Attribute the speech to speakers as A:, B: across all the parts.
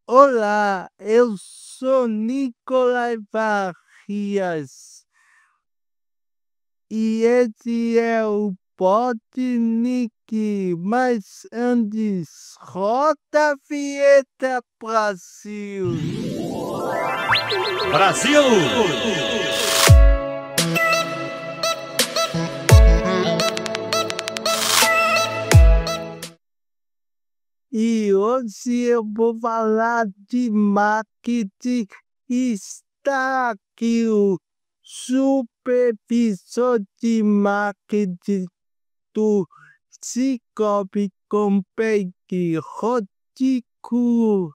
A: Olá, eu sou Nicolai Barrias e esse é o Podnick, mas antes, roda a vinheta, Brasil!
B: Brasil!
A: E hoje eu vou falar de marketing. Está aqui o supervisor de marketing do Cicobi Compaq, Rodrigo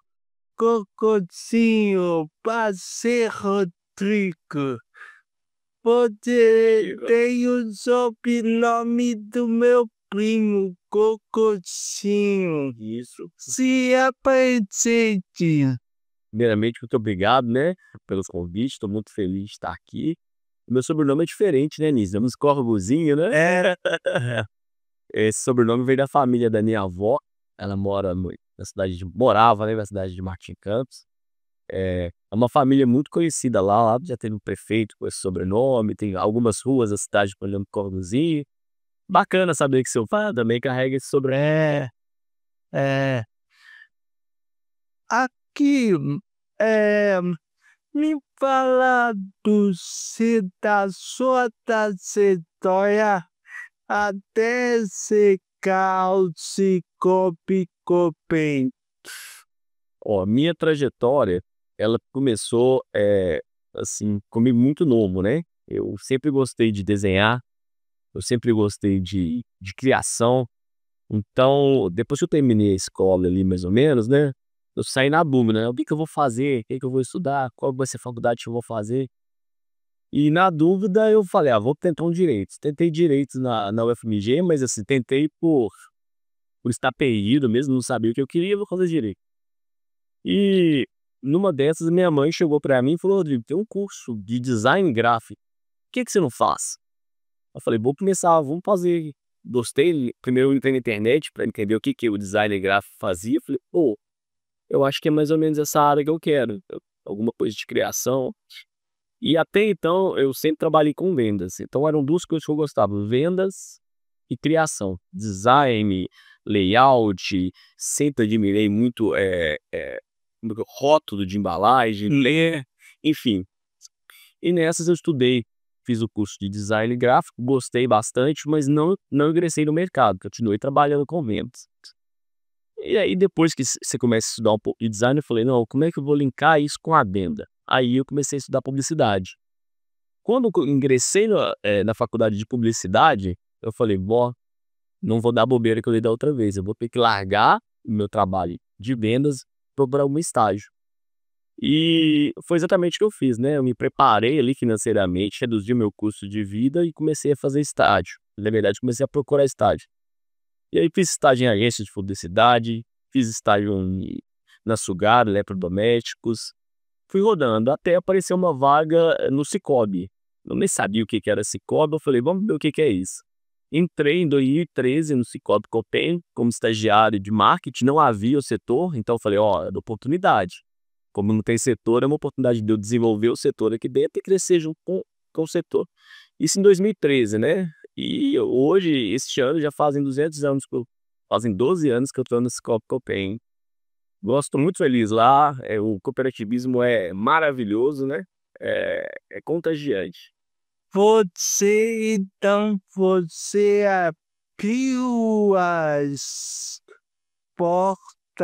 A: Cocozinho, Pazé Rodrigo. Você tem o sobrenome do meu primo, Cocozinho.
B: Isso.
A: Se apresente.
B: Primeiramente, muito obrigado, né, pelos convites. Estou muito feliz de estar aqui. Meu sobrenome é diferente, né, Nísio? Temos Corvozinho, né? Esse sobrenome veio da família da minha avó. Ela morava, né, na cidade de Martim Campos. É uma família muito conhecida lá. Lá já teve um prefeito com esse sobrenome. Tem algumas ruas da cidade com o nome Corvozinho. Bacana saber que seu pai também carrega esse sobrenome.
A: É, aqui, é, me fala da sua trajetória até chegar ao Cicobi Copen.
B: Ó, minha trajetória, ela começou, assim, comigo muito novo, né? Eu sempre gostei de desenhar, eu sempre gostei de criação. Então, depois que eu terminei a escola ali, mais ou menos, né? Eu saí na dúvida, né? O que que eu vou fazer? O que que eu vou estudar? Qual vai ser a faculdade que eu vou fazer? E na dúvida eu falei, vou tentar um direito. Tentei direito na UFMG, mas assim, tentei por estar perdido mesmo, não sabia o que eu queria, vou fazer direito. E numa dessas, minha mãe chegou pra mim e falou: Rodrigo, tem um curso de design gráfico, por que você não faz? Eu falei: vou começar, vamos fazer. Gostei, primeiro eu entrei na internet pra entender o que que o design gráfico fazia. Eu falei: pô, eu acho que é mais ou menos essa área que eu quero, alguma coisa de criação. E até então eu sempre trabalhei com vendas, então eram duas coisas que eu gostava: vendas e criação, design, layout. Sempre admirei muito rótulo de embalagem, ler, enfim. E nessas eu estudei, fiz o curso de design gráfico, gostei bastante, mas não ingressei no mercado, continuei trabalhando com vendas. E aí depois que você começa a estudar um pouco de design, eu falei: não, como é que eu vou linkar isso com a venda? Aí eu comecei a estudar publicidade. Quando eu ingressei na faculdade de publicidade, eu falei: vó, não vou dar bobeira que eu dei da outra vez, eu vou ter que largar o meu trabalho de vendas para procurar um estágio. E foi exatamente o que eu fiz, né? Eu me preparei ali financeiramente, reduzi o meu custo de vida e comecei a fazer estágio. Na verdade, comecei a procurar estágio. E aí fiz estágio em agência de publicidade, fiz estágio na Sugar, Eletrodomésticos. Fui rodando até aparecer uma vaga no Cicobi. Eu nem sabia o que que era Cicobi, eu falei: vamos ver o que que é isso. Entrei em 2013 no Cicobi Copen como estagiário de marketing, não havia o setor, então eu falei: ó, é da oportunidade. Como não tem setor, é uma oportunidade de eu desenvolver o setor aqui dentro e crescer junto com o setor. Isso em 2013, né? E hoje, este ano, já fazem 200 anos, fazem 12 anos que eu estou no Cicobi Copen. Gosto muito, feliz lá, o cooperativismo é maravilhoso, né? É contagiante.
A: Você abriu as portas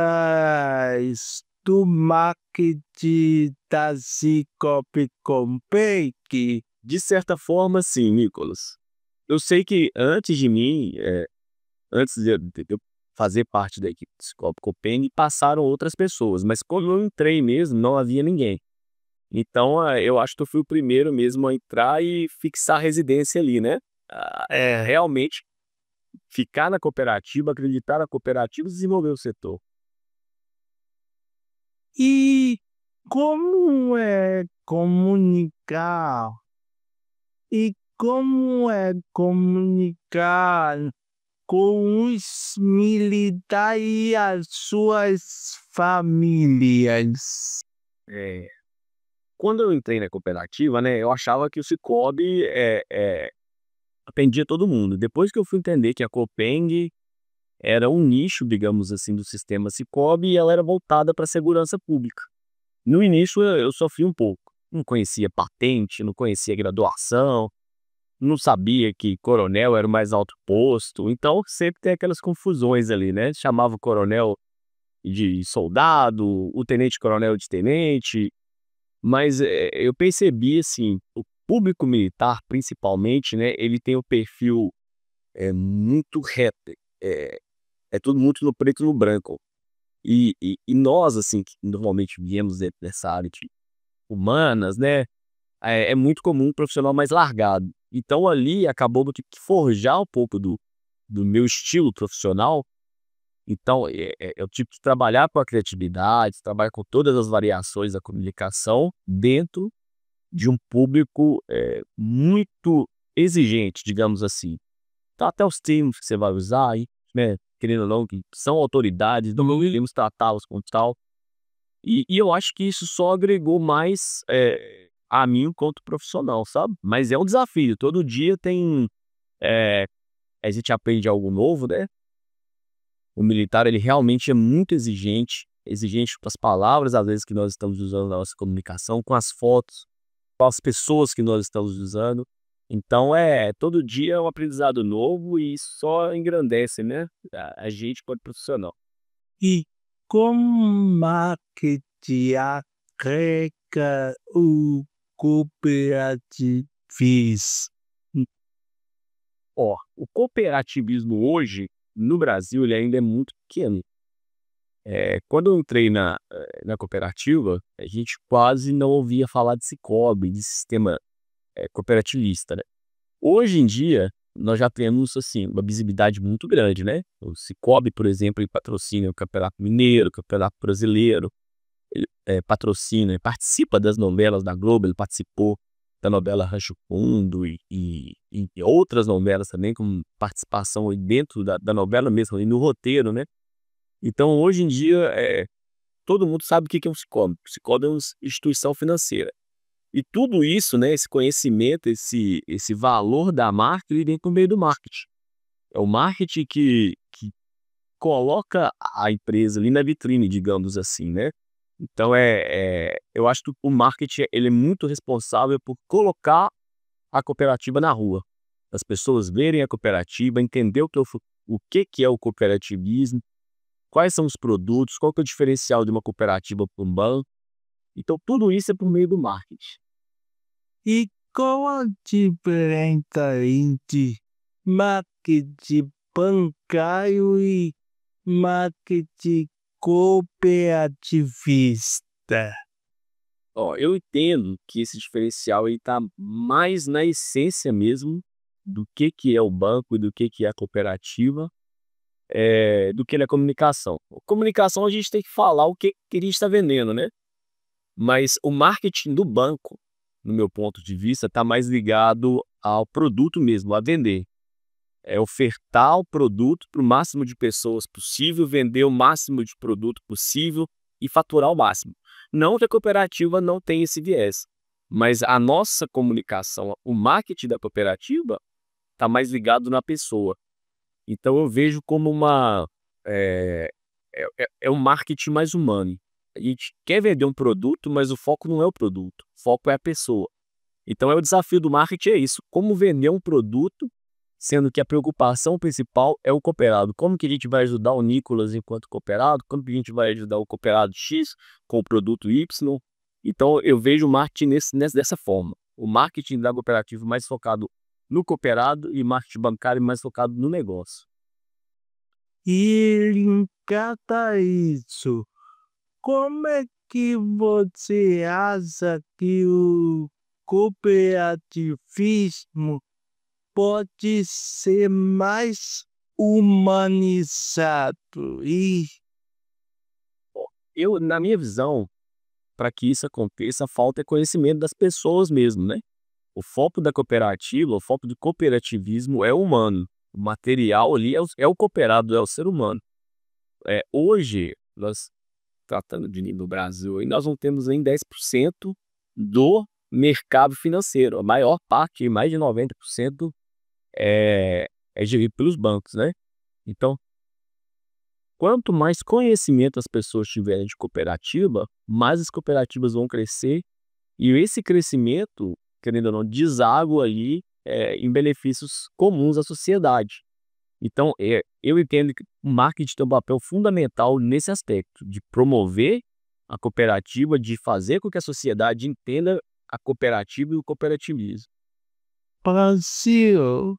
A: do marketing da Cicobi Compaq.
B: De certa forma, sim, Nicolas. Eu sei que antes de mim, antes de eu fazer parte da equipe do Cicobi Copen, passaram outras pessoas, mas quando eu entrei mesmo, não havia ninguém. Então, eu acho que eu fui o primeiro mesmo a entrar e fixar residência ali, né? Realmente ficar na cooperativa, acreditar na cooperativa e desenvolver o setor.
A: E como é comunicar? E como é comunicar com os militares e as suas famílias.
B: Quando eu entrei na cooperativa, né, eu achava que o Sicoob atendia todo mundo. Depois que eu fui entender que a Copeng era um nicho, digamos assim, do sistema Sicoob e ela era voltada para a segurança pública. No início eu sofri um pouco. Não conhecia patente, não conhecia graduação, não sabia que coronel era o mais alto posto. Então sempre tem aquelas confusões ali, né? Chamava o coronel de soldado, o tenente-coronel de tenente. Mas eu percebi assim, o público militar principalmente, né? Ele tem o perfil muito reto. É tudo muito no preto e no branco. E nós, assim, que normalmente viemos dessa área de humanas, né? É muito comum um profissional mais largado. Então ali acabou que forjar um pouco do meu estilo profissional. Então eu tive que trabalhar com a criatividade, trabalhar com todas as variações da comunicação dentro de um público muito exigente, digamos assim. Então até os termos que você vai usar aí, né? Querendo ou não, que são autoridades, não devemos tratá-los como tal. E eu acho que isso só agregou mais a mim enquanto profissional, sabe? Mas é um desafio. Todo dia tem. A gente aprende algo novo, né? O militar, ele realmente é muito exigente com as palavras, às vezes, que nós estamos usando na nossa comunicação, com as fotos, com as pessoas que nós estamos usando. Então, todo dia é um aprendizado novo e isso só engrandece, né? A gente quanto profissional.
A: E como marketing agrega o cooperativismo?
B: O cooperativismo hoje, no Brasil, ele ainda é muito pequeno. Quando eu entrei na cooperativa, a gente quase não ouvia falar de Sicoob, de sistema cooperativista, né? Hoje em dia, nós já temos assim, uma visibilidade muito grande, né? O Sicoob, por exemplo, ele patrocina o Campeonato Mineiro, o Campeonato Brasileiro, ele patrocina, ele participa das novelas da Globo, ele participou da novela Rancho Fundo e outras novelas também, com participação aí dentro da novela mesmo, e no roteiro, né? Então, hoje em dia, todo mundo sabe o que é um Sicoob. O Sicoob é uma instituição financeira. E tudo isso, né, esse conhecimento, esse valor da marca, ele vem por meio do marketing. É o marketing que coloca a empresa ali na vitrine, digamos assim, né? Então, eu acho que o marketing ele é muito responsável por colocar a cooperativa na rua. As pessoas verem a cooperativa, entender o que é o cooperativismo, quais são os produtos, qual que é o diferencial de uma cooperativa para um banco. Então, tudo isso é por meio do marketing.
A: E qual a diferença entre marketing bancário e marketing cooperativista?
B: Eu entendo que esse diferencial está mais na essência mesmo do que é o banco e do que é a cooperativa, do que na comunicação. Comunicação a gente tem que falar o que a gente está vendendo, né? Mas o marketing do banco, no meu ponto de vista, está mais ligado ao produto mesmo, a vender. É ofertar o produto para o máximo de pessoas possível, vender o máximo de produto possível e faturar o máximo. Não que a cooperativa não tenha esse viés, mas a nossa comunicação, o marketing da cooperativa, está mais ligado na pessoa. Então eu vejo como um marketing mais humano. A gente quer vender um produto, mas o foco não é o produto, o foco é a pessoa. Então o desafio do marketing é isso, como vender um produto, sendo que a preocupação principal é o cooperado. Como que a gente vai ajudar o Nicolas enquanto cooperado? Como que a gente vai ajudar o cooperado X com o produto Y? Então eu vejo o marketing dessa forma. O marketing da cooperativa mais focado no cooperado e marketing bancário mais focado no negócio.
A: E linkado isso, como é que você acha que o cooperativismo pode ser mais humanizado?
B: Na minha visão, para que isso aconteça, falta conhecimento das pessoas mesmo, né? O foco da cooperativa, o foco do cooperativismo é humano. O material ali é o cooperado, é o ser humano. Hoje, nós tratando de no Brasil, e nós não temos nem 10% do mercado financeiro. A maior parte, mais de 90%, é gerido pelos bancos, né? Então, quanto mais conhecimento as pessoas tiverem de cooperativa, mais as cooperativas vão crescer e esse crescimento, querendo ou não, deságua ali em benefícios comuns à sociedade. Então, eu entendo que o marketing tem um papel fundamental nesse aspecto, de promover a cooperativa, de fazer com que a sociedade entenda a cooperativa e o cooperativismo.
A: Brasil,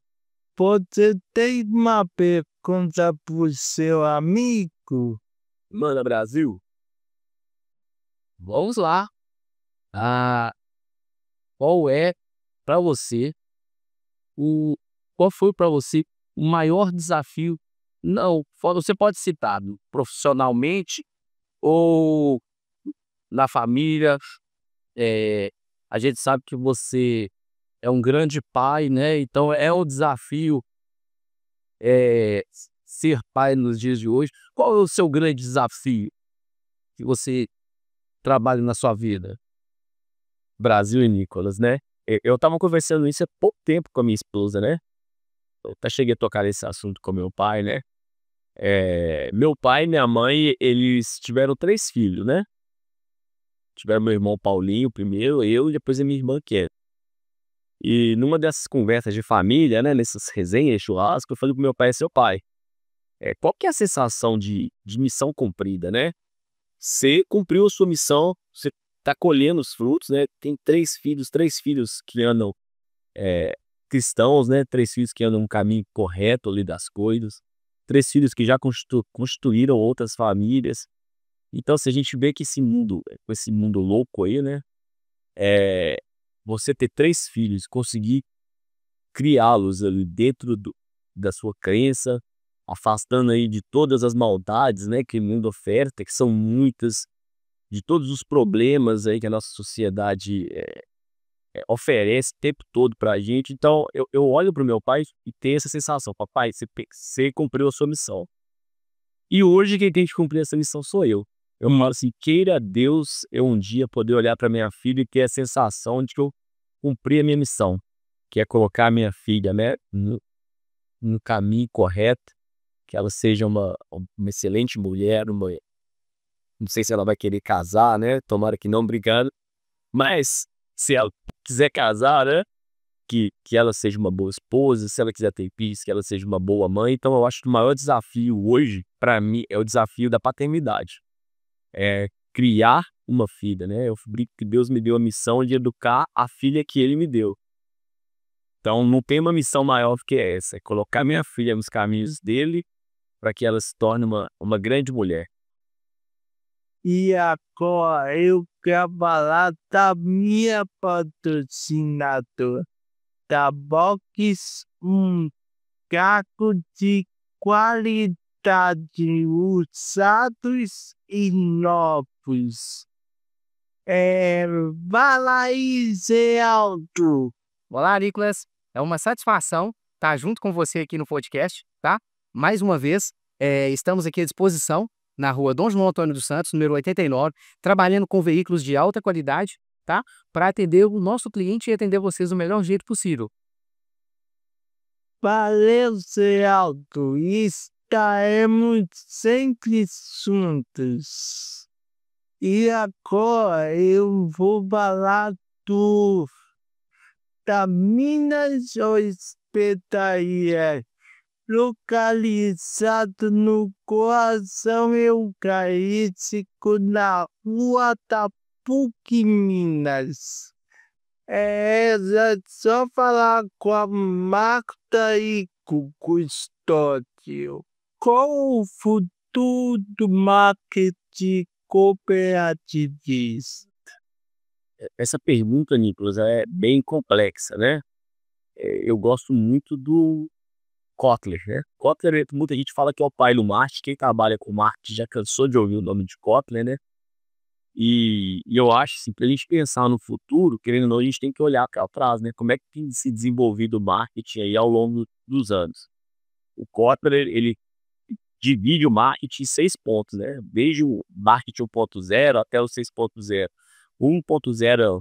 A: você tem uma pergunta pro seu amigo?
B: Manda Brasil,
C: Vamos lá. Ah, qual é para você qual foi para você o maior desafio? Não, você pode citar profissionalmente ou na família. A gente sabe que você é um grande pai, né? Então é um desafio ser pai nos dias de hoje. Qual é o seu grande desafio que você trabalha na sua vida?
B: Brasil e Nicolas, né? Eu tava conversando isso há pouco tempo com a minha esposa, né? Eu até cheguei a tocar nesse assunto com meu pai, né? Meu pai e minha mãe, eles tiveram 3 filhos, né? Tiveram meu irmão Paulinho primeiro, eu e depois a minha irmã Ken. E numa dessas conversas de família, né? Nessas resenhas, churrasco, eu falei pro meu pai: seu pai, qual que é a sensação de missão cumprida, né? Você cumpriu a sua missão, você tá colhendo os frutos, né? Tem 3 filhos que andam cristãos, né? 3 filhos que andam no caminho correto ali das coisas. 3 filhos que já constituíram outras famílias. Então, se a gente vê que esse mundo, com esse mundo louco aí, né? Você ter 3 filhos, conseguir criá-los ali dentro da sua crença, afastando aí de todas as maldades, né? Que o mundo oferta, que são muitas, de todos os problemas aí que a nossa sociedade oferece o tempo todo pra gente. Então, eu olho pro meu pai e tenho essa sensação: papai, você cumpriu a sua missão. E hoje quem tem que cumprir essa missão sou eu. Eu falo assim: queira Deus eu um dia poder olhar pra minha filha e ter a sensação de que eu cumpri a minha missão, que é colocar a minha filha, né, no caminho correto, que ela seja uma excelente mulher, não sei se ela vai querer casar, né, tomara que não, brigando, mas se ela quiser casar, né, que ela seja uma boa esposa, se ela quiser ter filhos, que ela seja uma boa mãe. Então eu acho que o maior desafio hoje, para mim, é o desafio da paternidade. É criar uma filha, né? Eu brinco que Deus me deu a missão de educar a filha que Ele me deu. Então não tem uma missão maior do que essa, é colocar minha filha nos caminhos dele para que ela se torne uma grande mulher.
A: E agora eu quero falar da minha patrocinadora, da Box, um carro de qualidade, usados e novos. Vai lá aí, Zé Aldo.
C: Olá, Nicolas. É uma satisfação estar junto com você aqui no podcast, tá? Mais uma vez, estamos aqui à disposição na rua Dom João Antônio dos Santos, número 89, trabalhando com veículos de alta qualidade, tá? Para atender o nosso cliente e atender vocês do melhor jeito possível.
A: Valeu, Zé Aldo. Estaremos sempre juntos. E agora eu vou falar da Minas Hospitaria, localizado no coração eucarístico, na rua da PUC, Minas. É só falar com a Marta e com o Custódio. Qual o futuro do marketing cooperativista?
B: Essa pergunta, Nicolas, é bem complexa, né? Eu gosto muito do Kotler, né? Kotler, muita gente fala que é o pai do marketing. Quem trabalha com marketing já cansou de ouvir o nome de Kotler, né? E eu acho, assim, para a gente pensar no futuro, querendo ou não, a gente tem que olhar para trás, né? Como é que tem se desenvolvido o marketing aí ao longo dos anos. O Kotler, ele divide o marketing em 6 pontos, né? Desde o marketing 1.0 até o 6.0. O 1.0 é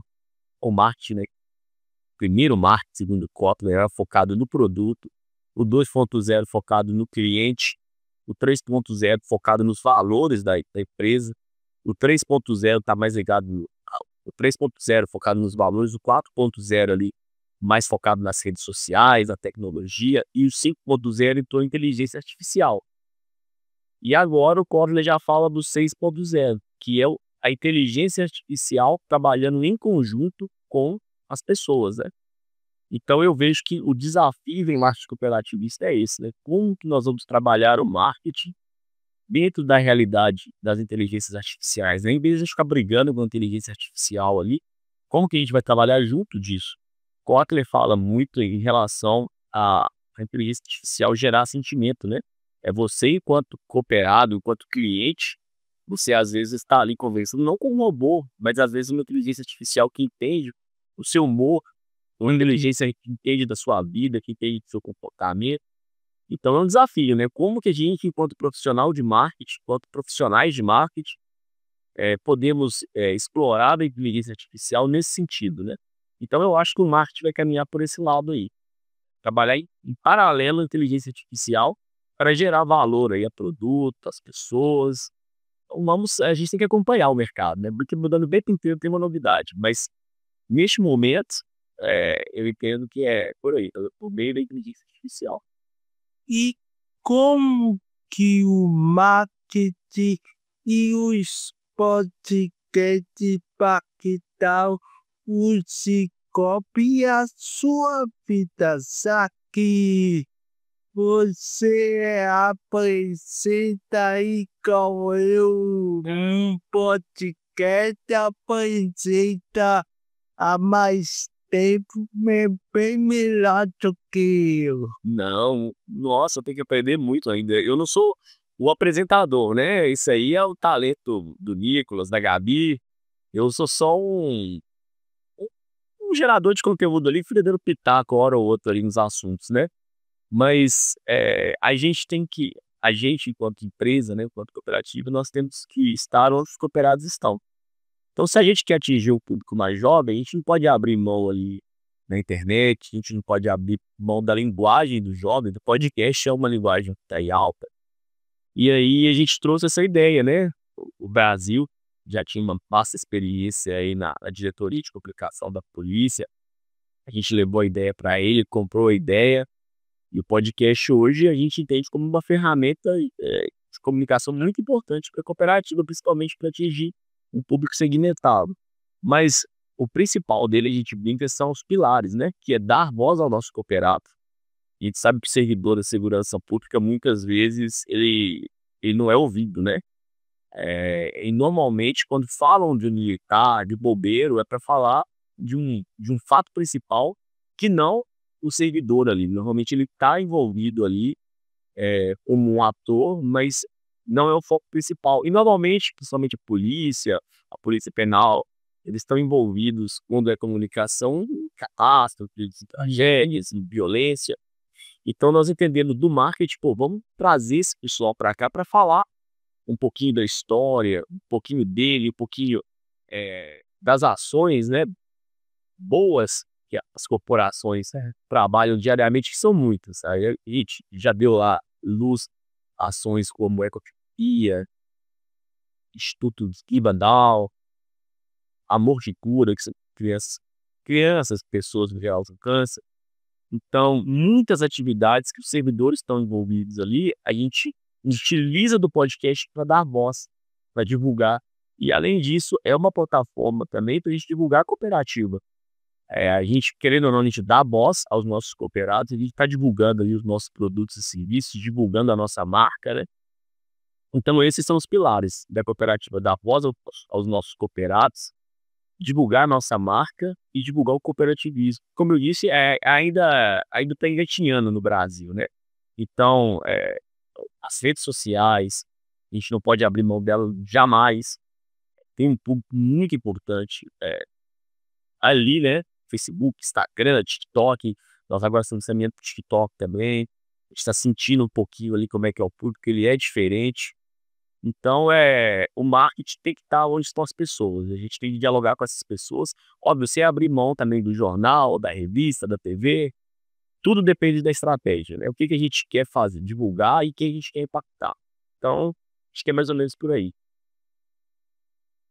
B: o marketing, né? Primeiro marketing, segundo Kotler, era focado no produto. O 2.0 focado no cliente. O 3.0 focado nos valores da empresa. O 3.0 está mais ligado. O 3.0 focado nos valores. O 4.0 ali mais focado nas redes sociais, na tecnologia. E o 5.0 entrou em inteligência artificial. E agora o Kotler já fala do 6.0, que é a inteligência artificial trabalhando em conjunto com as pessoas, né? Então eu vejo que o desafio em marketing cooperativista é esse, né? Como que nós vamos trabalhar o marketing dentro da realidade das inteligências artificiais, né? Em vez de ficar brigando com a inteligência artificial ali, como que a gente vai trabalhar junto disso? Kotler fala muito em relação à inteligência artificial gerar sentimento, né? É você, enquanto cooperado, enquanto cliente, você às vezes está ali conversando não com um robô, mas às vezes uma inteligência artificial que entende o seu humor, uma inteligência que entende da sua vida, que entende do seu comportamento. Então é um desafio, né? Como que a gente, enquanto profissional de marketing, enquanto profissionais de marketing, podemos explorar a inteligência artificial nesse sentido, né? Então eu acho que o marketing vai caminhar por esse lado aí. Trabalhar em paralelo à inteligência artificial para gerar valor aí a produto, às pessoas. Então a gente tem que acompanhar o mercado, né? Porque mudando o tempo inteiro tem uma novidade, mas neste momento, eu entendo que é por aí, por meio da inteligência artificial.
A: E como que o marketing e os podcasts impactam o Cicobi e a sua vida, já que você apresenta aí com eu um podcast, apresenta há mais tempo, é bem melhor do que eu.
B: Não, nossa, eu tenho que aprender muito ainda. Eu não sou o apresentador, né? Isso aí é o talento do Nicolas, da Gabi. Eu sou só um gerador de conteúdo ali, fui dando pitaco hora ou outra ali nos assuntos, né? Mas a gente enquanto empresa, né, enquanto cooperativa, nós temos que estar onde os cooperados estão. Então, se a gente quer atingir o público mais jovem, a gente não pode abrir mão ali na internet, a gente não pode abrir mão da linguagem do jovem, do podcast é uma linguagem que está aí alta. E aí a gente trouxe essa ideia, né? O Brasil já tinha uma vasta experiência aí na diretoria de comunicação da polícia. A gente levou a ideia para ele, comprou a ideia. E o podcast hoje a gente entende como uma ferramenta de comunicação muito importante para a cooperativa, principalmente para atingir um público segmentado. Mas o principal dele, a gente brinca, são os pilares, né? Que é dar voz ao nosso cooperado. A gente sabe que o servidor da segurança pública, muitas vezes, ele não é ouvido, né? E normalmente, quando falam de um militar, de bobeiro, é para falar de um fato principal que não o servidor ali. Normalmente ele está envolvido ali como um ator, mas não é o foco principal. E normalmente, principalmente a polícia penal, eles estão envolvidos quando é comunicação em catástrofes, em tragédias, em violência. Então nós entendendo do marketing, pô, vamos trazer esse pessoal para cá para falar um pouquinho da história, um pouquinho dele, um pouquinho das ações, né, boas que as corporações trabalham diariamente, que são muitas. Aí a gente já deu lá luz ações como Ecotopia, Instituto Skibandal, Amor de Cura, que são crianças, pessoas em geral com câncer. Então, muitas atividades que os servidores estão envolvidos ali, a gente utiliza do podcast para dar voz, para divulgar. E, além disso, é uma plataforma também para a gente divulgar a cooperativa. A gente, querendo ou não, a gente dá voz aos nossos cooperados, a gente está divulgando ali os nossos produtos e serviços, divulgando a nossa marca, né? Então, esses são os pilares da cooperativa, dar voz aos nossos cooperados, divulgar a nossa marca e divulgar o cooperativismo. Como eu disse, ainda está engatinhando no Brasil, né? Então, as redes sociais, a gente não pode abrir mão delas jamais. Tem um público muito importante ali, né? Facebook, Instagram, TikTok. Nós agora estamos caminhando para o TikTok também. gente está sentindo um pouquinho ali como é que é o público, ele é diferente. Então, o marketing tem que estar onde estão as pessoas, a gente tem que dialogar com essas pessoas. Óbvio, você abrir mão também do jornal, da revista, da TV, tudo depende da estratégia, né? O que que a gente quer fazer, divulgar e quem a gente quer impactar. Então, acho que é mais ou menos por aí.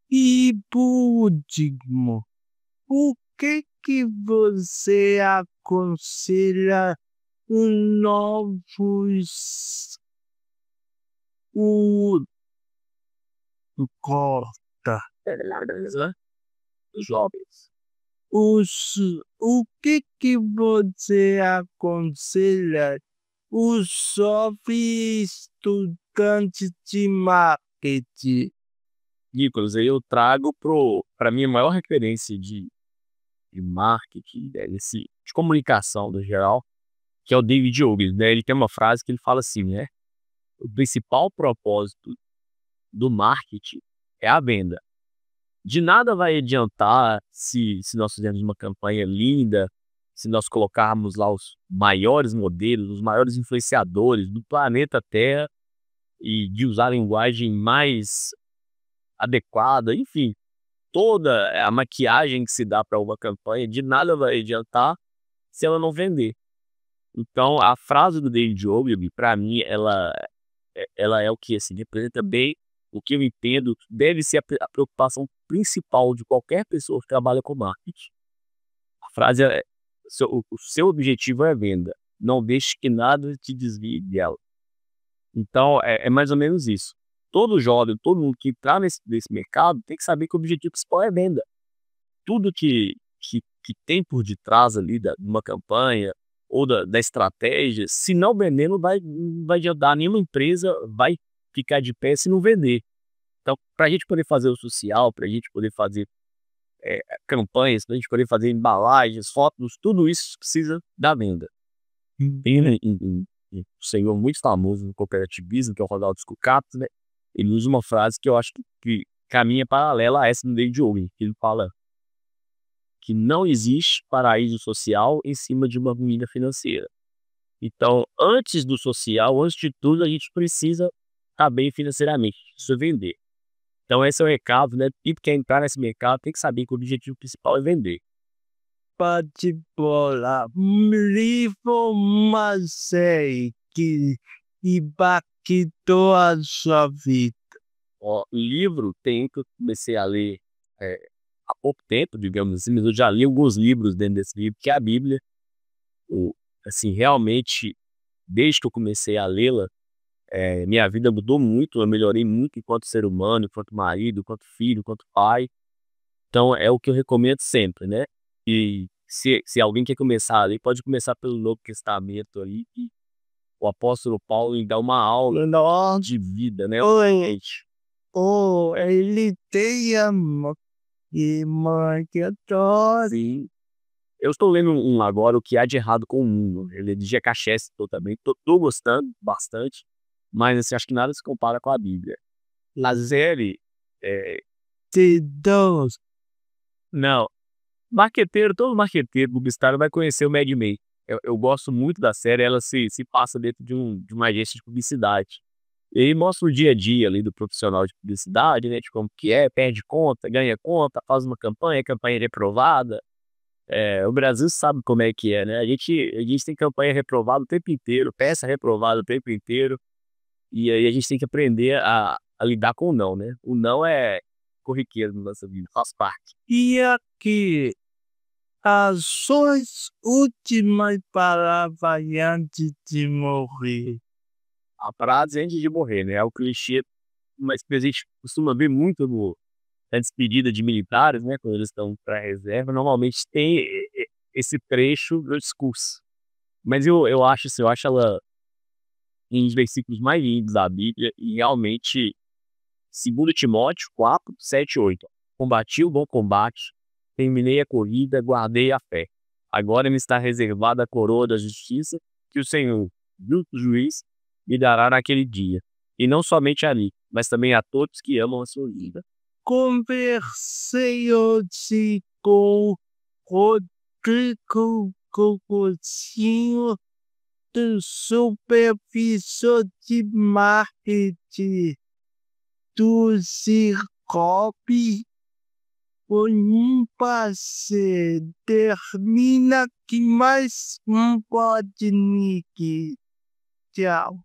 A: E por último, o que você aconselha os novos o corta
B: Os jovens.
A: os o que você aconselha os jovens estudantes de marketing?
B: Nicolas, aí eu trago para mim a maior referência de marketing, né, de comunicação no geral, que é o David Ogilvy, né? Ele tem uma frase que ele fala assim, né? O principal propósito do marketing é a venda. De nada vai adiantar se nós fizermos uma campanha linda, se nós colocarmos lá os maiores modelos, os maiores influenciadores do planeta Terra e de usar a linguagem mais adequada, enfim, toda a maquiagem que se dá para uma campanha, de nada vai adiantar se ela não vender. Então, a frase do David Ogilvy, para mim, ela é o que assim, representa bem o que eu entendo deve ser a preocupação principal de qualquer pessoa que trabalha com marketing. A frase é: o seu objetivo é venda, não deixe que nada te desvie dela. Então, é mais ou menos isso. Todo jovem, todo mundo que entrar nesse mercado tem que saber que o objetivo principal é venda. Tudo que tem por detrás ali de uma campanha ou da estratégia, se não vender, não vai adiantar, nenhuma empresa vai ficar de pé se não vender. Então, para a gente poder fazer o social, para a gente poder fazer campanhas, para a gente poder fazer embalagens, fotos, tudo isso precisa da venda. Tem um senhor muito famoso no cooperativismo, que é o Ronaldo Scucato, né? Ele usa uma frase que eu acho que caminha paralela a essa do David Ogilvy, que ele fala que não existe paraíso social em cima de uma ruína financeira. Então, antes do social, antes de tudo, a gente precisa estar bem financeiramente, precisa vender. Então, esse é o recado, né? E quem entrar nesse mercado tem que saber que o objetivo principal é vender.
A: Pode bola, livro uma série que impactou a sua vida.
B: Ó, livro tem que eu comecei a ler há pouco tempo, digamos assim, mas eu já li alguns livros dentro desse livro, que é a Bíblia. Assim, realmente, desde que eu comecei a lê-la, minha vida mudou muito, eu melhorei muito enquanto ser humano, enquanto marido, enquanto filho, enquanto pai. Então, é o que eu recomendo sempre, né? E se alguém quer começar a ler, pode começar pelo Novo Testamento aí, que o apóstolo Paulo ele dá uma aula
A: Nossa,
B: de vida, né?
A: gente. Oh, ele tem amor e marketing.
B: Sim. Eu estou lendo um agora, O que há de errado com o mundo. Ele é de G.K. Chesterton também. Tô gostando bastante, mas assim, acho que nada se compara com a Bíblia. A série, é,
A: De Deus.
B: não, marqueteiro, todo marqueteiro publicitário vai conhecer o Mad Men. Eu gosto muito da série, ela se passa dentro de uma agência de publicidade. E aí mostra o dia a dia ali do profissional de publicidade, né? De como que perde conta, ganha conta, faz uma campanha, a campanha é reprovada. O Brasil sabe como é que é, né? A gente tem campanha reprovada o tempo inteiro, peça reprovada o tempo inteiro, e aí a gente tem que aprender a lidar com o não, né? O não é corriqueiro na nossa vida, faz parte.
A: E aqui, as suas últimas palavras antes de morrer.
B: A frase antes de morrer, né? É o clichê, mas que a gente costuma ver muito na despedida de militares, né? Quando eles estão para reserva, normalmente tem esse trecho do discurso. Mas eu acho assim, eu acho ela um dos versículos mais lindos da Bíblia e realmente 2 Timóteo 4, 7 e 8. Combati o bom combate, terminei a corrida, guardei a fé. Agora me está reservada a coroa da justiça que o Senhor, justo juiz, me dará naquele dia. E não somente a mim, mas também a todos que amam a sua vida.
A: Conversei hoje com Rodrigo Coutinho do supervisor de marketing do Cicobi foi um parceiro. Termina que mais um pode, Nick. Tchau.